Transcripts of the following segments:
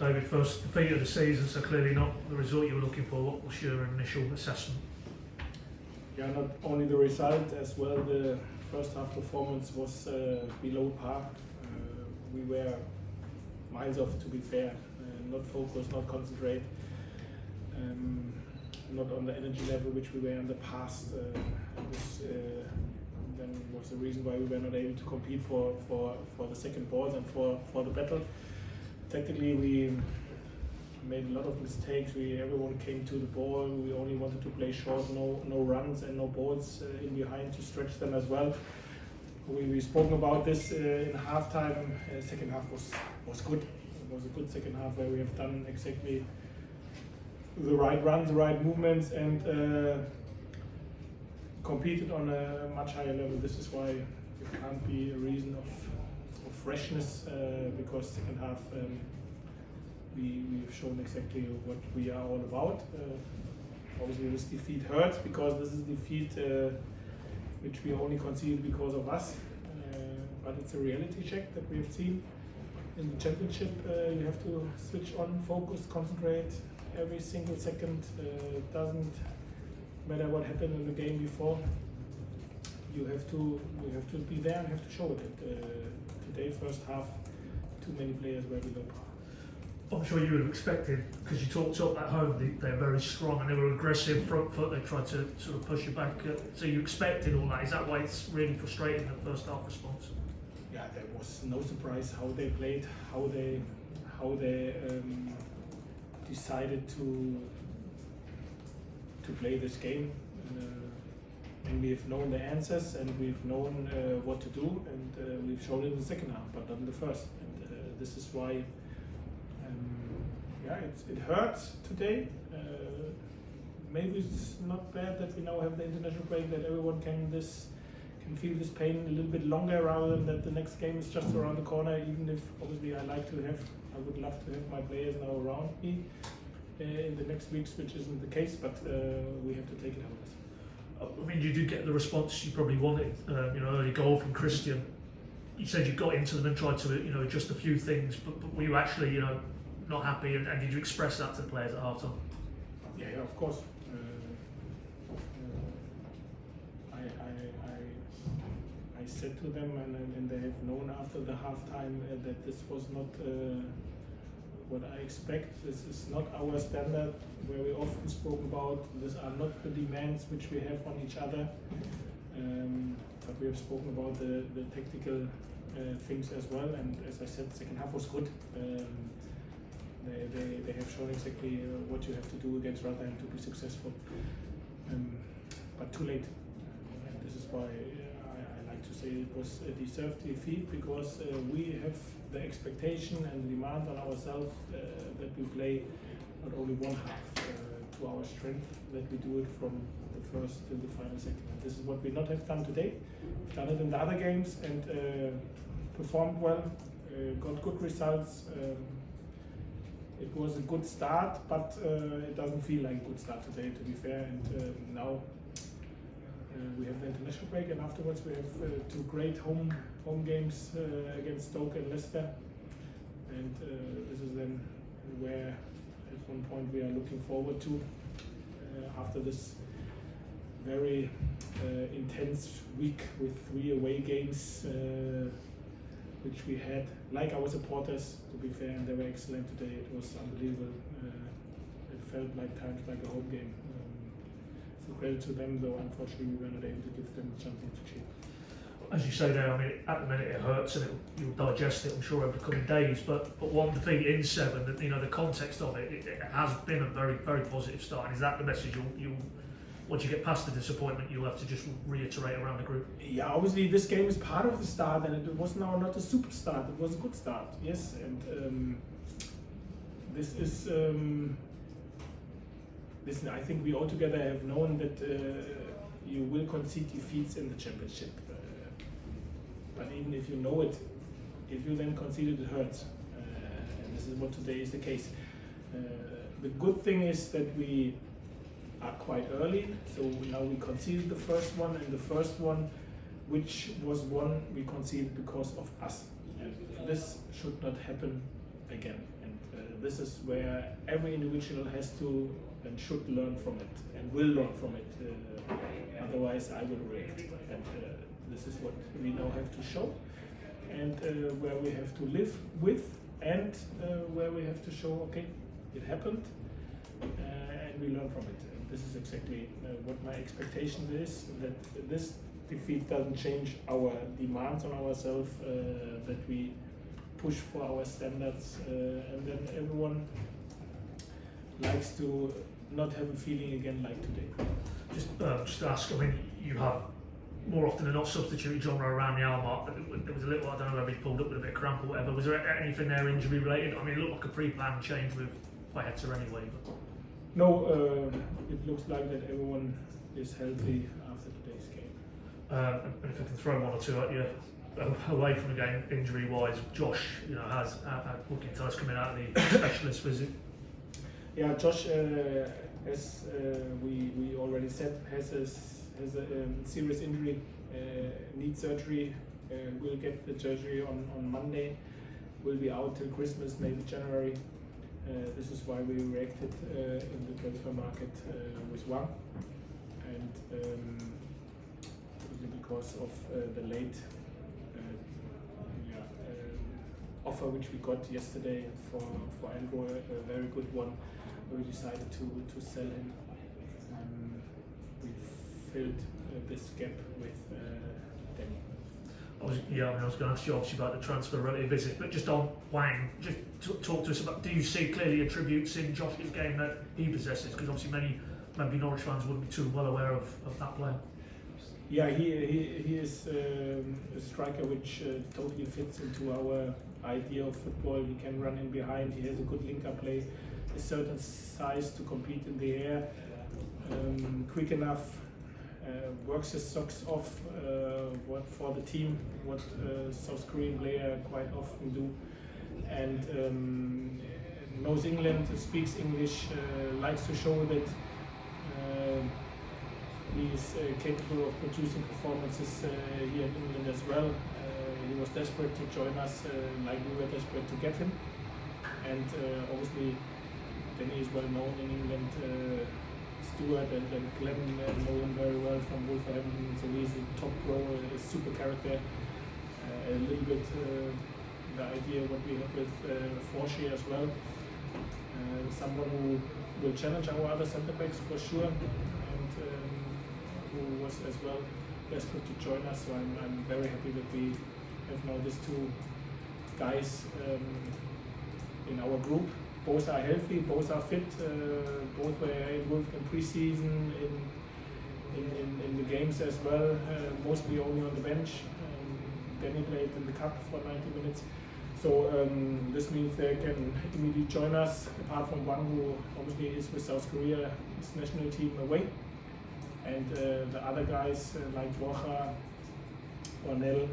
David, first defeat of the season, so clearly not the result you were looking for. What was your initial assessment? Yeah, not only the result, as well the first half performance was below par. We were miles off, to be fair, not focused, not concentrate, not on the energy level which we were in the past. This then was the reason why we were not able to compete for the second balls and for the battle. Tactically, we made a lot of mistakes. Everyone came to the ball. We only wanted to play short, no runs and no balls in behind to stretch them as well. We spoken about this in halftime. Second half was good. It was a good second half where we have done exactly the right runs, the right movements, and competed on a much higher level. This is why it can't be a reason of freshness, because second half we've shown exactly what we are all about. Obviously this defeat hurts because this is a defeat which we only conceded because of us, but it's a reality check that we have seen. In the championship you have to switch on, focus, concentrate every single second. It doesn't matter what happened in the game before. You have to be there and have to show it. Today, first half, too many players were below par. I'm sure you would have expected, because you talked up at home, they're very strong and they were aggressive front foot. They tried to sort of push you back. So you expected all that. Is that why it's really frustrating, the first half response? Yeah, there was no surprise how they played, how they decided to play this game. And we've known the answers and we've known what to do, and we've shown it in the second half, but not in the first. And this is why, yeah, it hurts today. Maybe it's not bad that we now have the international break, that everyone can feel this pain a little bit longer, rather than that the next game is just around the corner. Even if obviously I would love to have my players now around me in the next weeks, which isn't the case, but we have to take it out. I mean, you did get the response you probably wanted. Early goal from Christian. You said you got into them and tried to, adjust a few things, but were you actually, not happy? And did you express that to the players at half time? Yeah, of course. I said to them, and they have known after the halftime that this was not what I expect. This is not our standard, where we often spoke about. These are not the demands which we have on each other. But we have spoken about the tactical things as well. And as I said, the second half was good. They have shown exactly what you have to do against Rotherham to be successful. But too late. And this is why I like to say it was a deserved defeat, because we have the expectation and the demand on ourselves that we play not only one half to our strength, that we do it from the first till the final second. And this is what we not have done today. We've done it in the other games and performed well, got good results. It was a good start, but it doesn't feel like a good start today, to be fair. And now we have the international break, and afterwards we have two great home games against Stoke and Leicester. And this is then where at one point we are looking forward to, after this very intense week with 3 away games, which we had, like our supporters, to be fair, and they were excellent today. It was unbelievable. It felt like times like a home game. So credit to them, though unfortunately we were not able to give them the championship. As you say there, I mean, at the minute it hurts and you'll digest it, I'm sure, over the coming days. But one defeat in 7, the context of it has been a very, very positive start. And is that the message you'll once you get past the disappointment, you'll have to just reiterate around the group? Yeah, obviously this game is part of the start, and it was now not a super start. It was a good start, yes. And this is. Listen, I think we all together have known that you will concede defeats in the championship. But even if you know it, if you then concede it, hurts. And this is what today is the case. The good thing is that we are quite early, so now we conceded the first one, and the first one, which was one, we conceded because of us. And this should not happen again. And this is where every individual has to and should learn from it and will learn from it. Otherwise, I will react. And this is what we now have to show, and where we have to live with, and where we have to show, okay, it happened, and we learn from it. And this is exactly what my expectation is, that this defeat doesn't change our demands on ourselves, that we push for our standards, and then everyone likes to not have a feeling again like today. Just to ask, I mean, you have more often than not substituted John Rowe around the hour mark. There was a little, I don't know whether he pulled up with a bit of cramp or whatever. Was there anything there injury related? I mean, it looked like a pre-planned change with Wagner anyway. But... No, it looks like that everyone is healthy after today's game. And if I can throw one or two at you, away from the game, injury-wise, Josh, you know, has what can you tell us coming out of the specialist visit? Yeah, Josh, as we already said, has a serious injury, needs surgery. Will get the surgery on Monday. Will be out till Christmas, maybe January. This is why we reacted in the transfer market with Wagner, and because of the late offer which we got yesterday for Andrew, a very good one. We decided to sell him. We filled this gap with Danny. I was going to ask you obviously about the transfer related business, but just on Wang, just talk to us about, do you see clearly attributes in Josh's game that he possesses? Because obviously maybe Norwich fans wouldn't be too well aware of that player. Yeah, he is a striker which totally fits into our idea of football. He can run in behind, he has a good link-up play, a certain size to compete in the air, quick enough, works his socks off what for the team, what South Korean player quite often do, and knows England, speaks English, likes to show that he is capable of producing performances here in England as well. He was desperate to join us, like we were desperate to get him, and obviously Danny is well known in England. Stuart and Glenn know him very well from Wolverhampton, so he's a top pro, a super character. A little bit the idea what we have with Forshy as well. Someone who will challenge our other centre backs for sure, and who was as well desperate to join us. So I'm very happy that we have now these two guys in our group. Both are healthy, both are fit, both were involved in pre-season, in the games as well, mostly only on the bench. Danny played in the cup for 90 minutes. So this means they can immediately join us, apart from one who obviously is with South Korea, his national team away. And the other guys like Wagner, Ornell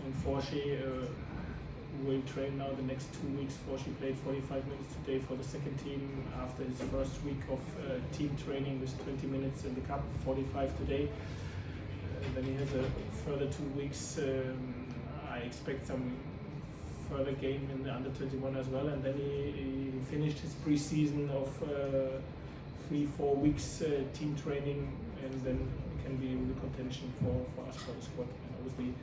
and Forshy will train now the next 2 weeks. Forshy played 45 minutes today for the second team after his first week of team training with 20 minutes in the cup, 45 today. Then he has a further 2 weeks. I expect some further game in the under 21 as well, and then he finished his pre-season of 3-4 weeks team training, and then he can be in the contention for us for the squad. And obviously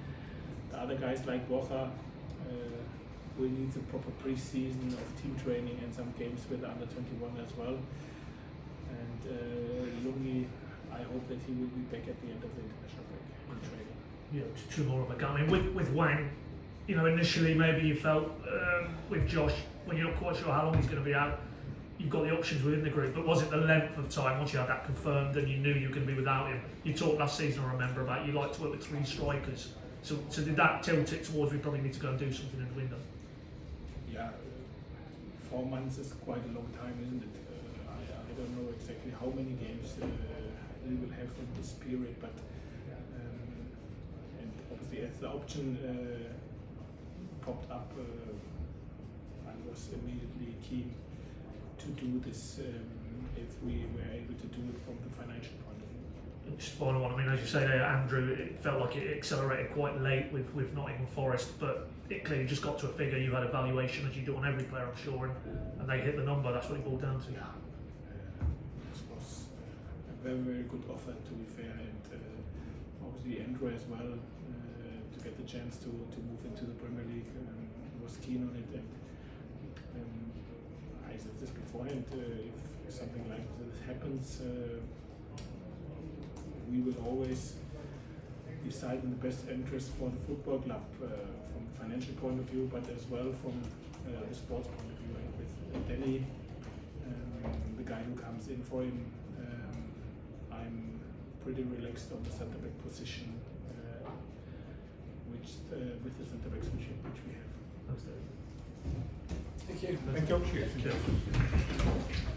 the other guys like Wagner will need a proper pre-season of team training and some games with the under 21 as well. And Lungi, I hope that he will be back at the end of the international break in training. Yeah, two more of a game. I mean, with Wang, you know, initially maybe you felt with Josh, when you're not quite sure how long he's going to be out, you've got the options within the group, but was it the length of time once you had that confirmed and you knew you were going to be without him? You talked last season, I remember, about you like to work with 3 strikers. So did that tilt it towards we probably need to go and do something in the window? Yeah, 4 months is quite a long time, isn't it? I don't know exactly how many games we will have in this period, but and obviously as the option popped up, I was immediately keen to do this if we were able to do it from the financial point of view. Just final one, I mean, as you say there, Andrew, it felt like it accelerated quite late with Nottingham Forest, but it clearly just got to a figure. You had a valuation as you do on every player, I'm sure, and they hit the number. That's what it boiled down to. Yeah, this was a very, very good offer, to be fair, and obviously Andrew as well, to get the chance to move into the Premier League, was keen on it, and I said this beforehand, if something like this happens, we will always decide in the best interest for the football club, from a financial point of view, but as well from the sports point of view. And with Danny, the guy who comes in for him, I'm pretty relaxed on the centre back position, which with the centre backs which we have. Thank you. Thank you. Cheers.